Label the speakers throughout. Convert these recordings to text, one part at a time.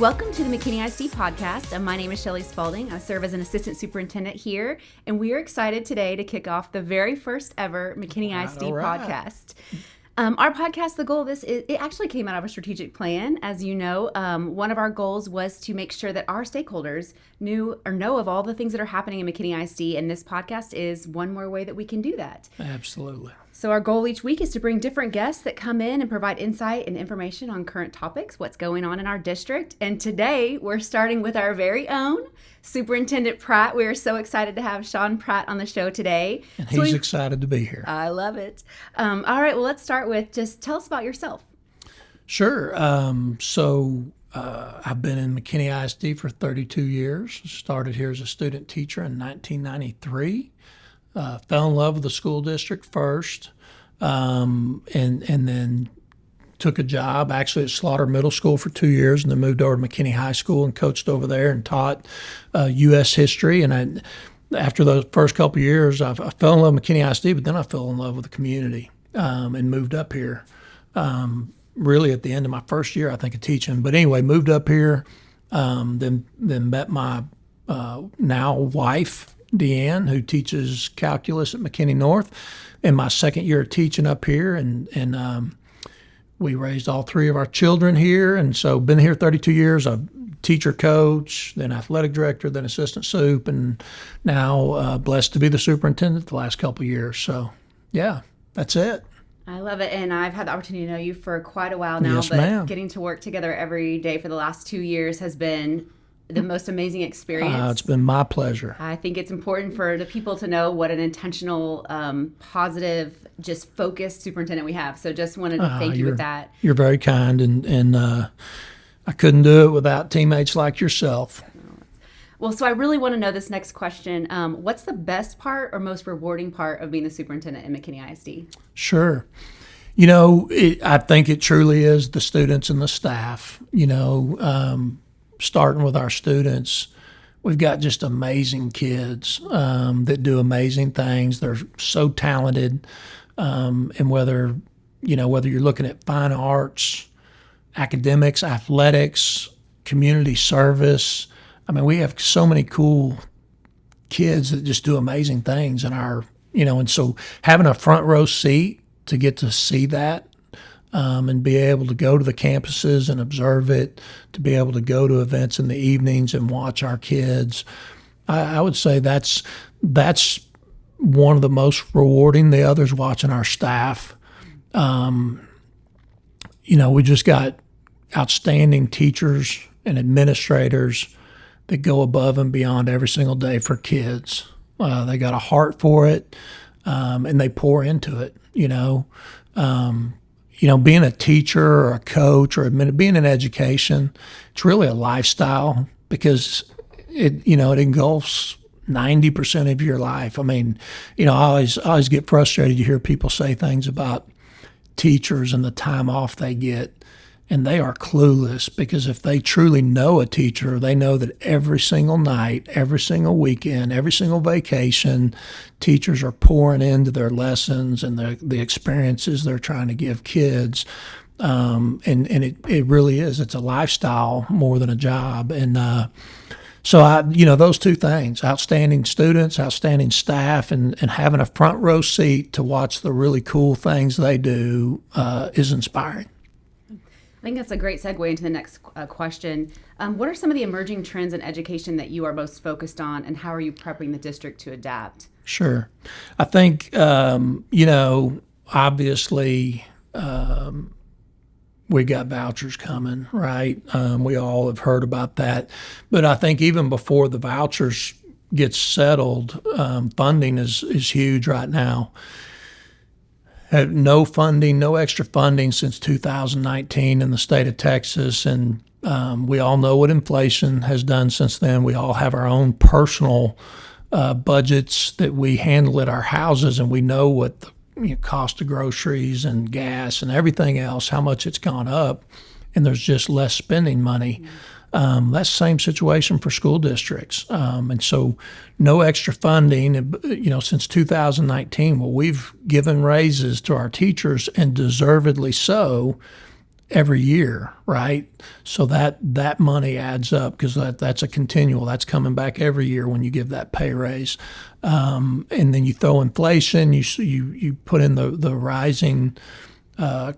Speaker 1: Welcome to the McKinney ISD podcast. My name is Shelly Spaulding. I serve as an assistant superintendent here, and we are excited today to kick off the very first ever McKinney ISD podcast. Our podcast, the goal of this, it actually came out of a strategic plan. As you know, one of our goals was to make sure that our stakeholders know of all the things that are happening in McKinney ISD, and this podcast is one more way that we can do that.
Speaker 2: Absolutely.
Speaker 1: So our goal each week is to bring different guests that come in and provide insight and information on current topics, what's going on in our district. And today we're starting with our very own Superintendent Pratt. We are so excited to have Shawn Pratt on the show today.
Speaker 2: And he's excited to be here.
Speaker 1: I love it. All right, well, let's start with just tell us about yourself.
Speaker 2: Sure. I've been in McKinney ISD for 32 years. Started here as a student teacher in 1993. Fell in love with the school district first, and then took a job actually at Slaughter Middle School for 2 years, and then moved over to McKinney High School and coached over there and taught U.S. history. And after those first couple of years, I fell in love with McKinney ISD, but then I fell in love with the community and moved up here. Really at the end of my first year, I think, of teaching. But anyway, moved up here, then met my now wife, Deanne, who teaches calculus at McKinney North, in my second year of teaching up here, and we raised all three of our children here, and so been here 32 years. I'm teacher coach, then athletic director, then assistant soup, and now blessed to be the superintendent the last couple of years. So yeah, that's it.
Speaker 1: I love it, and I've had the opportunity to know you for quite a while now,
Speaker 2: Yes,
Speaker 1: but
Speaker 2: ma'am.
Speaker 1: Getting to work together every day for the last 2 years has been the most amazing experience.
Speaker 2: It's been my pleasure.
Speaker 1: I think it's important for the people to know what an intentional, positive, just focused superintendent we have. So just wanted to thank you with that.
Speaker 2: You're very kind, and I couldn't do it without teammates like yourself.
Speaker 1: Well, so I really want to know this next question. What's the best part or most rewarding part of being the superintendent in McKinney ISD?
Speaker 2: Sure. You know, I think it truly is the students and the staff. You know, starting with our students, we've got just amazing kids that do amazing things. They're so talented, and whether you're looking at fine arts, academics, athletics, community service, I mean, we have so many cool kids that just do amazing things in our, and so having a front row seat to get to see that, and be able to go to the campuses and observe it, to be able to go to events in the evenings and watch our kids. I would say that's one of the most rewarding. The others watching our staff. We just got outstanding teachers and administrators that go above and beyond every single day for kids. They got a heart for it, and they pour into it, being a teacher or a coach or being in education, it's really a lifestyle because it engulfs 90% of your life. I mean, I always get frustrated to hear people say things about teachers and the time off they get, and they are clueless, because if they truly know a teacher, they know that every single night, every single weekend, every single vacation, teachers are pouring into their lessons and the experiences they're trying to give kids. And it really is. It's a lifestyle more than a job. And so those two things, outstanding students, outstanding staff, and having a front row seat to watch the really cool things they do is inspiring.
Speaker 1: I think that's a great segue into the next question. What are some of the emerging trends in education that you are most focused on, and how are you prepping the district to adapt?
Speaker 2: Sure. I think, obviously, we got vouchers coming, right? We all have heard about that. But I think even before the vouchers get settled, funding is huge right now. No funding, no extra funding since 2019 in the state of Texas. And we all know what inflation has done since then. We all have our own personal budgets that we handle at our houses, and we know what the cost of groceries and gas and everything else, how much it's gone up, and there's just less spending money. That's the same situation for school districts. And so no extra funding, since 2019. Well, we've given raises to our teachers, and deservedly so. every year, right? So that money adds up because that's a continual. That's coming back every year when you give that pay raise, and then you throw inflation. You put in the rising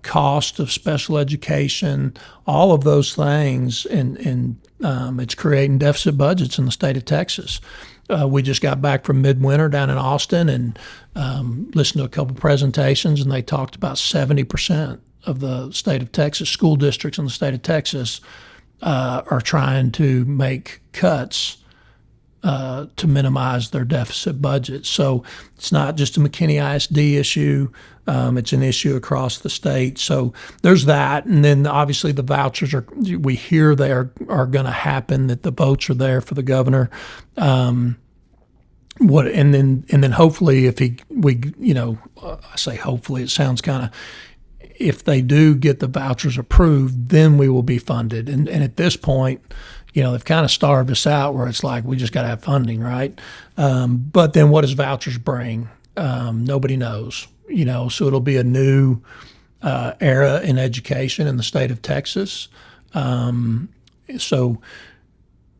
Speaker 2: cost of special education, all of those things, and it's creating deficit budgets in the state of Texas. We just got back from midwinter down in Austin and listened to a couple presentations, and they talked about 70% of the state of Texas, school districts in the state of Texas, are trying to make cuts to minimize their deficit budget. So it's not just a McKinney ISD issue. It's an issue across the state. So there's that. And then obviously the vouchers we hear they are going to happen, that the votes are there for the governor. And then hopefully I say hopefully, it sounds kind of, if they do get the vouchers approved, then we will be funded. And at this point, they've kind of starved us out where it's like we just got to have funding, right? But then what does vouchers bring? Nobody knows, so it'll be a new era in education in the state of Texas. So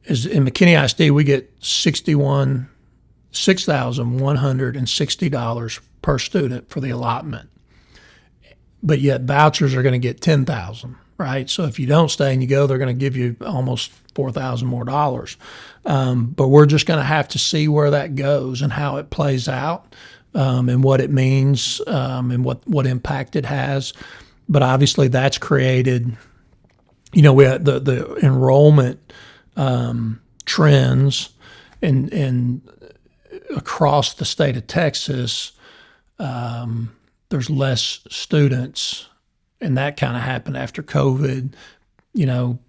Speaker 2: as in McKinney ISD, we get $6,160 per student for the allotment. But yet vouchers are going to get $10,000, right? So if you don't stay and you go, they're going to give you almost $4,000 more dollars. But we're just going to have to see where that goes and how it plays out, and what it means, and what impact it has. But obviously that's created, we had the enrollment trends and across the state of Texas. There's less students, and that kind of happened after COVID.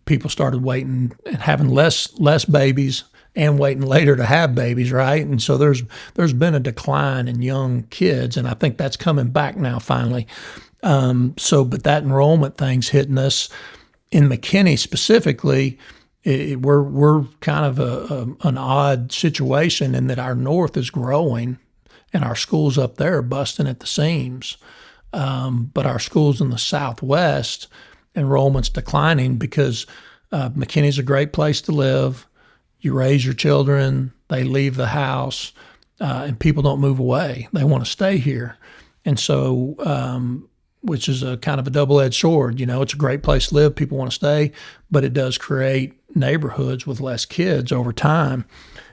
Speaker 2: People started waiting and having less babies and waiting later to have babies, right? And so there's been a decline in young kids, and I think that's coming back now finally. But that enrollment thing's hitting us. In McKinney specifically, we're kind of an odd situation in that our north is growing, and our schools up there are busting at the seams. But our schools in the Southwest, enrollment's declining because McKinney's a great place to live. You raise your children, they leave the house, and people don't move away. They want to stay here. And so, which is a kind of a double-edged sword. It's a great place to live. People want to stay, but it does create neighborhoods with less kids over time.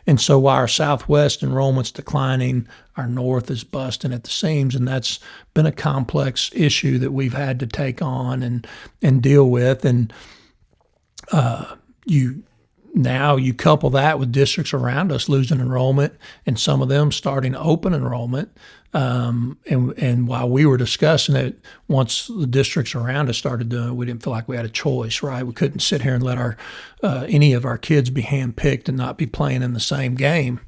Speaker 2: And so while our Southwest enrollment's declining, our North is busting at the seams, and that's been a complex issue that we've had to take on and deal with. And you couple that with districts around us losing enrollment, and some of them starting open enrollment. And while we were discussing it, once the districts around us started doing it, we didn't feel like we had a choice, right? We couldn't sit here and let any of our kids be handpicked and not be playing in the same game.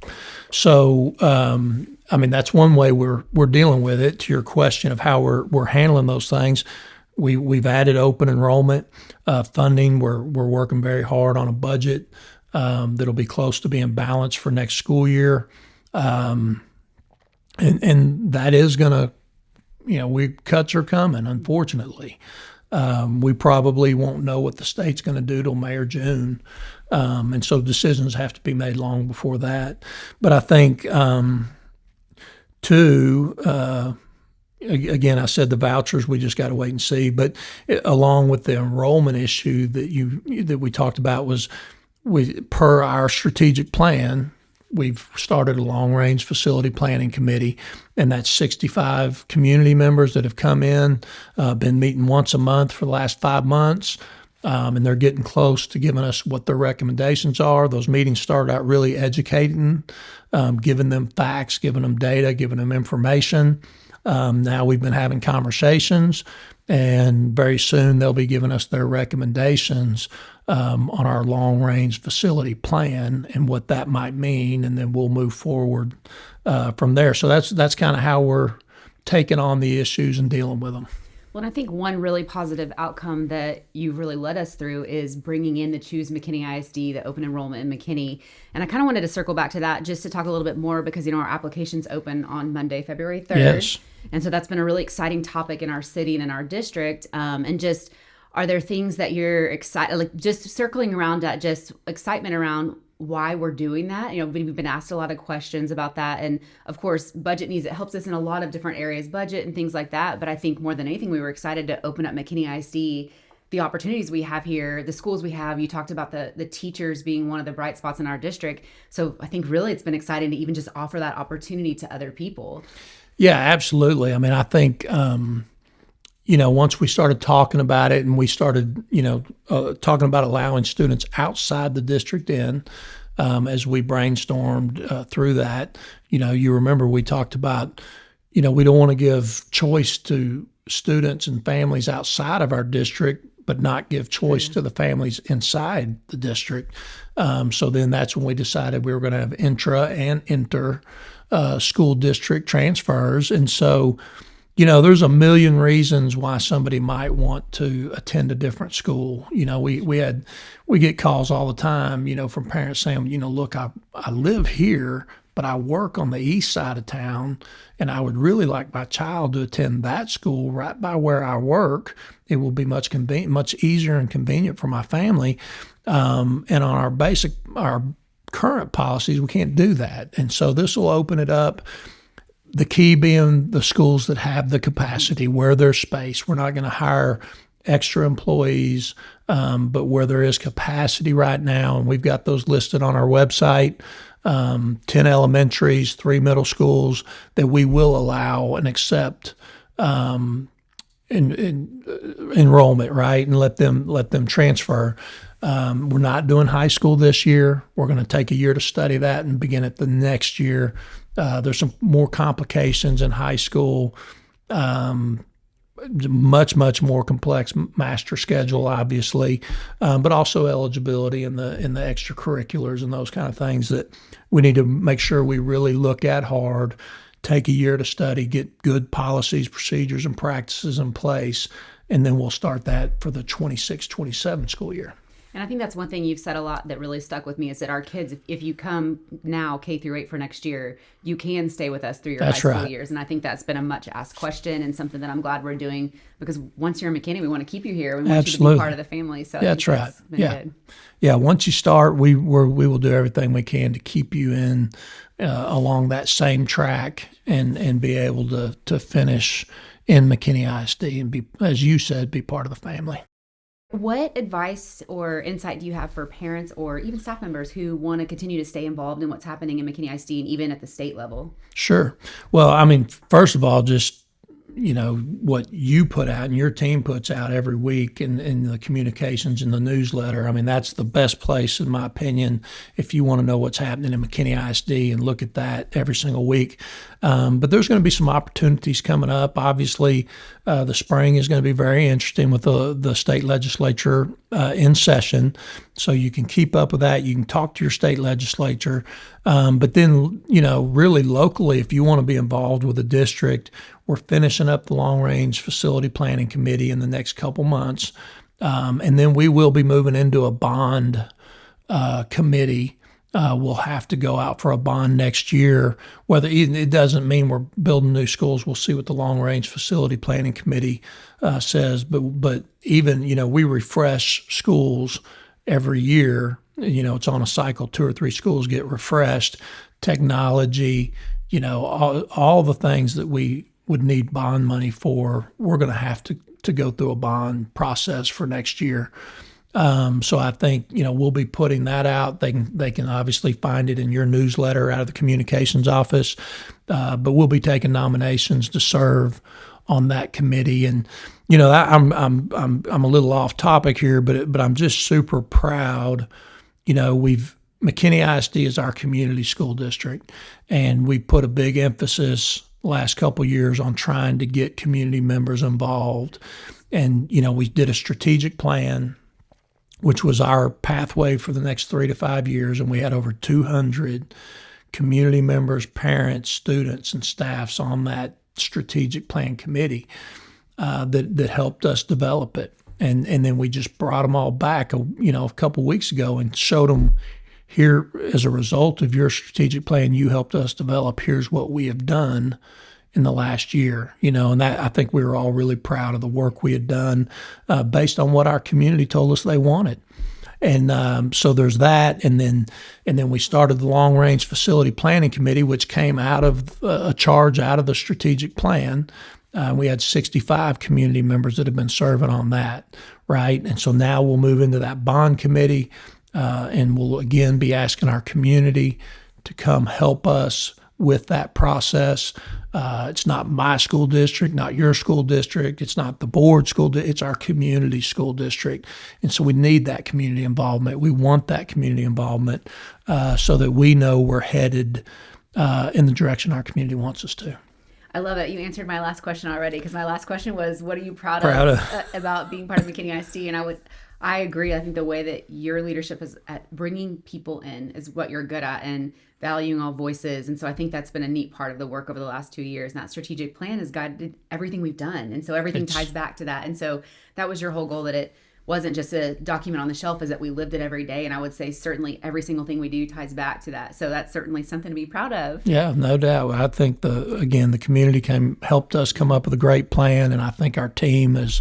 Speaker 2: So, that's one way we're dealing with it. To your question of how we're handling those things, we've added open enrollment funding. We're working very hard on a budget that'll be close to being balanced for next school year. And that is going to, cuts are coming, unfortunately. We probably won't know what the state's going to do till May or June. And so decisions have to be made long before that. But I think, again, I said the vouchers, we just got to wait and see. But along with the enrollment issue that we talked about per our strategic plan, we've started a long-range facility planning committee, and that's 65 community members that have come in, been meeting once a month for the last 5 months, and they're getting close to giving us what their recommendations are. Those meetings started out really educating, giving them facts, giving them data, giving them information. Now we've been having conversations, and very soon they'll be giving us their recommendations on our long-range facility plan and what that might mean, and then we'll move forward from there. So that's kind of how we're taking on the issues and dealing with them.
Speaker 1: Well, and I think one really positive outcome that you've really led us through is bringing in the Choose McKinney ISD, the open enrollment in McKinney. And I kind of wanted to circle back to that just to talk a little bit more because, our applications open on Monday, February 3rd.
Speaker 2: Yes.
Speaker 1: And so that's been a really exciting topic in our city and in our district. And just Are there things that you're excited, like just circling around that, just excitement around why we're doing that? We've been asked a lot of questions about that. And of course, budget needs, it helps us in a lot of different areas, budget and things like that. But I think more than anything, we were excited to open up McKinney ISD, the opportunities we have here, the schools we have. You talked about the teachers being one of the bright spots in our district. So I think really it's been exciting to even just offer that opportunity to other people.
Speaker 2: Yeah, absolutely. I mean, I think, once we started talking about it and we started, talking about allowing students outside the district in, as we brainstormed through that, you remember we talked about, we don't want to give choice to students and families outside of our district, but not give choice to the families inside the district. So then that's when we decided we were going to have intra and inter school district transfers. And so, there's a million reasons why somebody might want to attend a different school. We get calls all the time, from parents saying, look, I live here, but I work on the east side of town, and I would really like my child to attend that school right by where I work. It will be much easier and convenient for my family. And on our current policies, we can't do that. And so this will open it up. The key being the schools that have the capacity, where there's space. We're not going to hire extra employees, but where there is capacity right now, and we've got those listed on our website, 10 elementaries, 3 middle schools that we will allow and accept enrollment, right, and let them transfer. We're not doing high school this year. We're going to take a year to study that and begin it the next year. There's some more complications in high school, much more complex master schedule, obviously, but also eligibility in the extracurriculars and those kind of things that we need to make sure we really look at hard, take a year to study, get good policies, procedures, and practices in place, and then we'll start that for the 26-27 school year.
Speaker 1: And I think that's one thing you've said a lot that really stuck with me is that our kids, if you come now K through 8 for next year, you can stay with us through your high school years. And I think that's been a much asked question and something that I'm glad we're doing, because once you're in McKinney, we want to keep you here. We want you to be part of the family. So
Speaker 2: that's right.
Speaker 1: Good.
Speaker 2: Yeah. Once you start, we will do everything we can to keep you in along that same track and be able to finish in McKinney ISD and be, as you said, be part of the family.
Speaker 1: What advice or insight do you have for parents or even staff members who want to continue to stay involved in what's happening in McKinney ISD and even at the state level?
Speaker 2: Sure. Well, I mean, first of all, just what you put out and your team puts out every week in the communications and the newsletter. I mean, that's the best place, in my opinion, if you want to know what's happening in McKinney ISD and look at that every single week. But there's going to be some opportunities coming up. Obviously, the spring is going to be very interesting with the state legislature in session. So you can keep up with that. You can talk to your state legislature. But then, really locally, if you want to be involved with the district, we're finishing up the long-range facility planning committee in the next couple months. And then we will be moving into a bond committee. We'll have to go out for a bond next year. Whether it doesn't mean we're building new schools. We'll see what the long-range facility planning committee says. But even, we refresh schools every year. It's on a cycle. 2 or 3 schools get refreshed. Technology, all the things that we would need bond money for, we're going to have to go through a bond process for next year. So I think, we'll be putting that out. They can obviously find it in your newsletter out of the communications office, but we'll be taking nominations to serve on that committee. And, I'm a little off topic here, but I'm just super proud. McKinney ISD is our community school district, and we put a big emphasis last couple of years on trying to get community members involved. And, we did a strategic plan, which was our pathway for the next 3 to 5 years. And we had over 200 community members, parents, students, and staffs on that strategic plan committee that helped us develop it. And then we just brought them all back, a couple of weeks ago and showed them, here, as a result of your strategic plan you helped us develop, here's what we have done in the last year, and that I think we were all really proud of the work we had done based on what our community told us they wanted. And so there's that, and then we started the Long Range Facility Planning Committee, which came out of a charge out of the strategic plan. We had 65 community members that have been serving on that, right? And so now we'll move into that bond committee, and we'll again be asking our community to come help us with that process. It's not my school district, not your school district. It's not the board it's our community school district. And so we need that community involvement. We want that community involvement so that we know we're headed in the direction our community wants us to.
Speaker 1: I love it. You answered my last question already, because my last question was, what are you proud of about being part of McKinney ISD? And I agree. I think the way that your leadership is at bringing people in is what you're good at, and valuing all voices. And so I think that's been a neat part of the work over the last 2 years. And that strategic plan has guided everything we've done. And so everything ties back to that. And so that was your whole goal, that it wasn't just a document on the shelf, is that we lived it every day. And I would say certainly every single thing we do ties back to that. So that's certainly something to be proud of.
Speaker 2: Yeah, no doubt. I think the community helped us come up with a great plan. And I think our team has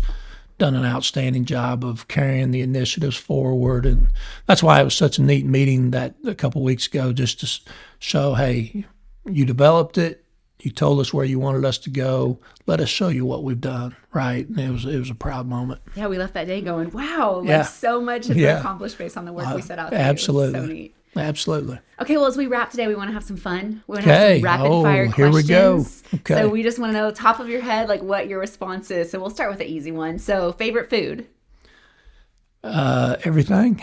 Speaker 2: done an outstanding job of carrying the initiatives forward. And that's why it was such a neat meeting that a couple of weeks ago, just to show, hey, you developed it. You told us where you wanted us to go. Let us show you what we've done, right? And it was a proud moment.
Speaker 1: Yeah, we left that day going, wow, so much has been accomplished based on the work we set out to do.
Speaker 2: Absolutely.
Speaker 1: So neat.
Speaker 2: Absolutely.
Speaker 1: Okay, well, as we wrap today, we want to have some fun. We want to have some rapid fire questions.
Speaker 2: Here we go. Okay.
Speaker 1: So we just want to know, top of your head, like what your response is. So we'll start with the easy one. So favorite food?
Speaker 2: Everything.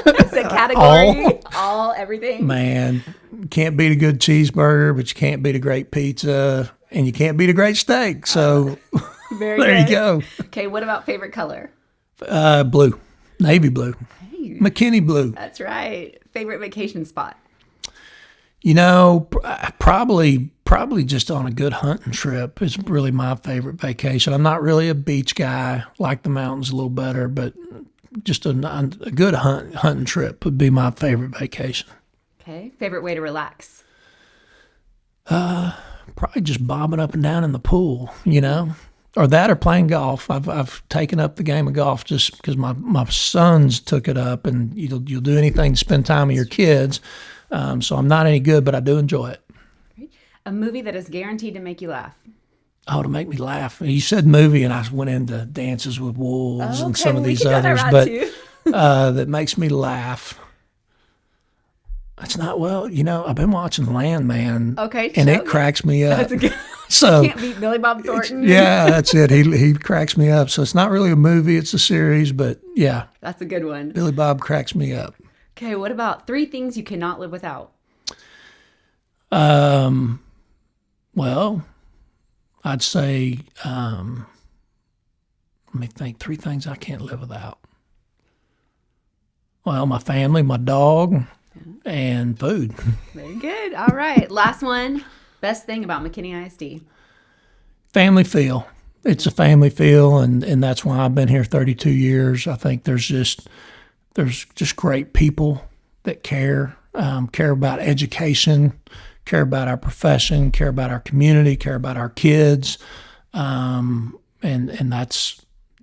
Speaker 1: It's a category. All, everything.
Speaker 2: Man, can't beat a good cheeseburger, but you can't beat a great pizza, and you can't beat a great steak. So
Speaker 1: there
Speaker 2: you go.
Speaker 1: Okay, what about favorite color?
Speaker 2: Blue. Navy blue. Hey. McKinney blue.
Speaker 1: That's right. Favorite vacation spot?
Speaker 2: Probably just on a good hunting trip is really my favorite vacation. I'm not really a beach guy. Like the mountains a little better, but just a good hunting trip would be my favorite vacation.
Speaker 1: Okay. Favorite way to relax?
Speaker 2: Probably just bobbing up and down in the pool, or that, or playing golf. I've taken up the game of golf just because my sons took it up, and you'll do anything to spend time with your kids. So I'm not any good, but I do enjoy it.
Speaker 1: Great. A movie that is guaranteed to make you laugh?
Speaker 2: Oh, to make me laugh. You said movie, and I went into Dances with Wolves and some of these others, but that makes me laugh. It's not, I've been watching Landman, and it cracks me up.
Speaker 1: That's a good.
Speaker 2: So
Speaker 1: you can't beat Billy Bob Thornton.
Speaker 2: Yeah, that's it. He cracks me up. So it's not really a movie; it's a series. But yeah,
Speaker 1: that's a good one.
Speaker 2: Billy Bob cracks me up.
Speaker 1: Okay, what about 3 things you cannot live without?
Speaker 2: Well, I'd say, let me think. 3 things I can't live without. Well, my family, my dog, and food.
Speaker 1: Very good. All right. Last one. Best thing about McKinney ISD?
Speaker 2: Family feel. It's a family feel, and that's why I've been here 32 years. I think there's just great people that care about education, care about our profession, care about our community, care about our kids, and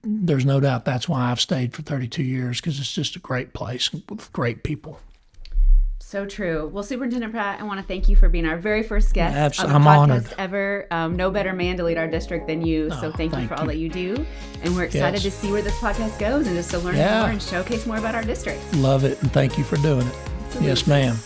Speaker 2: there's no doubt that's why I've stayed for 32 years, because it's just a great place with great people.
Speaker 1: So true. Well, Superintendent Pratt, I want to thank you for being our very first guest on the
Speaker 2: I'm
Speaker 1: podcast
Speaker 2: honored.
Speaker 1: Ever. No better man to lead our district than you. So thank you for all that you do. And we're excited to see where this podcast goes, and just to learn more and showcase more about our district.
Speaker 2: Love it, and thank you for doing it.
Speaker 1: Absolutely.
Speaker 2: Yes, ma'am.